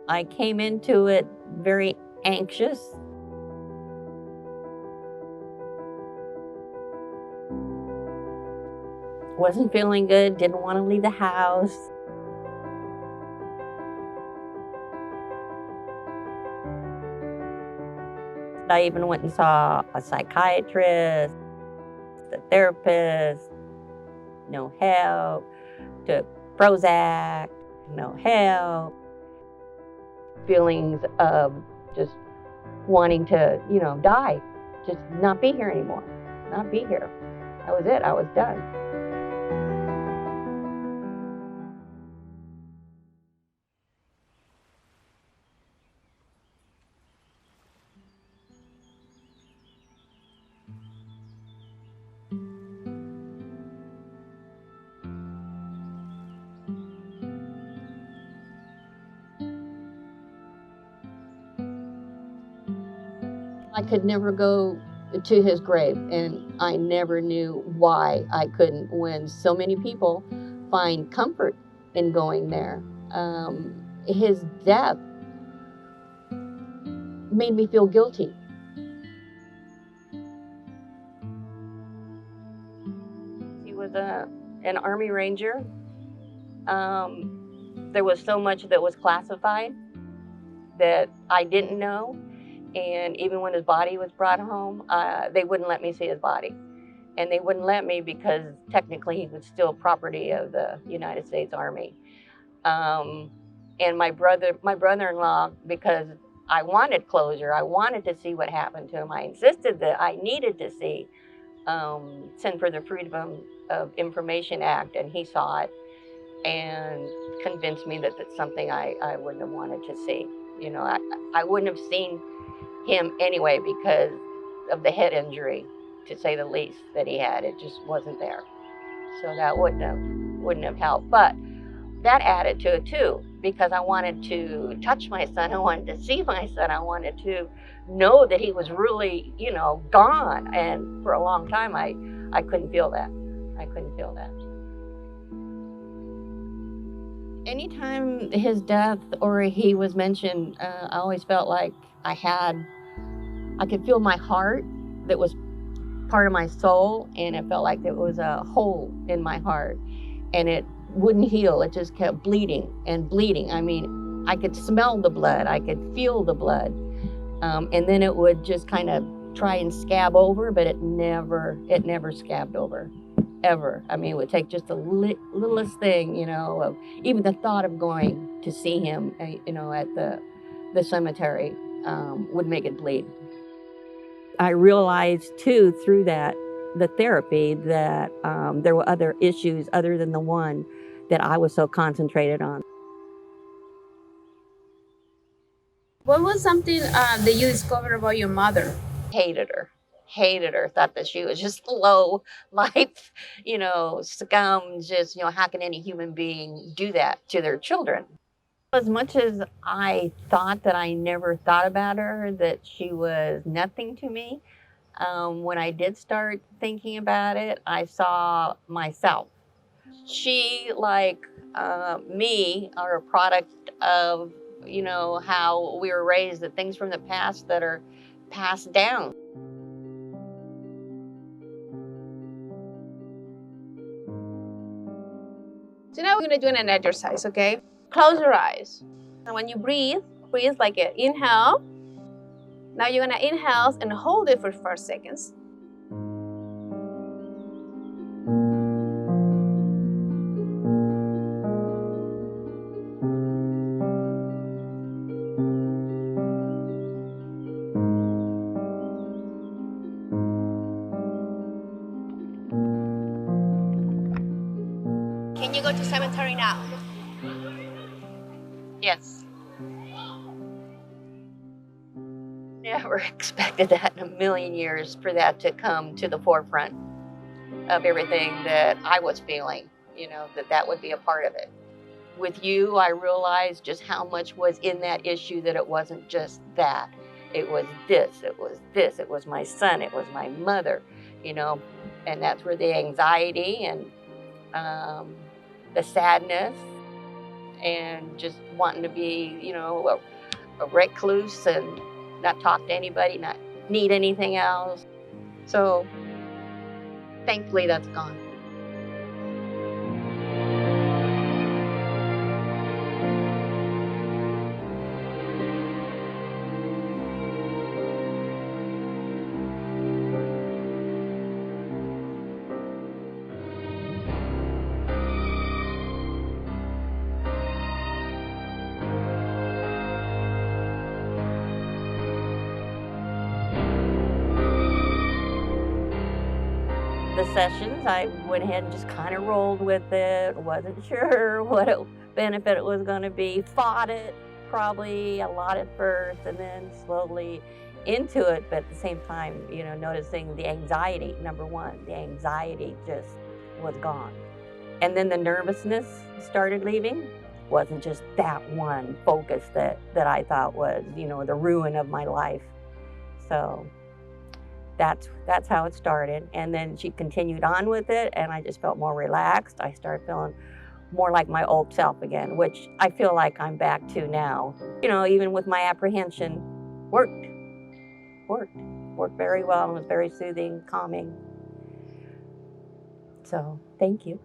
I came into it very anxious. Wasn't feeling good, didn't want to leave the house. I even went and saw a psychiatrist, a therapist, no help. Took Prozac, no help. Feelings of just wanting to, die, just not be here anymore, not be here. That was it. I was done. I could never go to his grave, and I never knew why I couldn't when so many people find comfort in going there. His death made me feel guilty. He was an Army Ranger. There was so much that was classified that I didn't know. And even when his body was brought home, they wouldn't let me see his body. And they wouldn't let me because technically he was still property of the United States Army. And my brother-in-law, because I wanted closure, I wanted to see what happened to him. I insisted that I needed to see Center for the Freedom of Information Act, and he saw it and convinced me that that's something I wouldn't have wanted to see. I wouldn't have seen him anyway because of the head injury, to say the least, that he had. It just wasn't there. So that wouldn't have helped. But that added to it too, because I wanted to touch my son. I wanted to see my son. I wanted to know that he was really, gone. And for a long time, I couldn't feel that. I couldn't feel that. Anytime his death or he was mentioned, I always felt like I could feel my heart that was part of my soul, and it felt like there was a hole in my heart, and it wouldn't heal. It just kept bleeding and bleeding. I mean, I could smell the blood, I could feel the blood, and then it would just kind of try and scab over, but it never scabbed over, ever. I mean, it would take just the littlest thing, of even the thought of going to see him, at the cemetery, would make it bleed. I realized too through the therapy that there were other issues other than the one that I was so concentrated on. What was something that you discovered about your mother? Hated her. Hated her. Thought that she was just low life, scum. Just, how can any human being do that to their children? As much as I thought that I never thought about her, that she was nothing to me, when I did start thinking about it, I saw myself. She, like me, are a product of, how we were raised, the things from the past that are passed down. So now we're gonna do an exercise, okay? Close your eyes. And when you breathe like an inhale. Now you're gonna inhale and hold it for 4 seconds. Can you go to cemetery now? Yes. Never expected that in a million years, for that to come to the forefront of everything that I was feeling, that would be a part of it. With you, I realized just how much was in that issue, that it wasn't just that. It was this, it was this, it was my son, it was my mother, and that's where the anxiety and the sadness and just wanting to be, a recluse and not talk to anybody, not need anything else. So thankfully that's gone. The sessions, I went ahead and just kind of rolled with it. Wasn't sure what benefit it was going to be. Fought it probably a lot at first, and then slowly into it. But at the same time, noticing the anxiety. Number one, the anxiety just was gone, and then the nervousness started leaving. Wasn't just that one focus that I thought was, the ruin of my life. So that's how it started. And then she continued on with it, and I just felt more relaxed. I started feeling more like my old self again, which I feel like I'm back to now. Even with my apprehension, worked, worked very well, and was very soothing, calming. So thank you.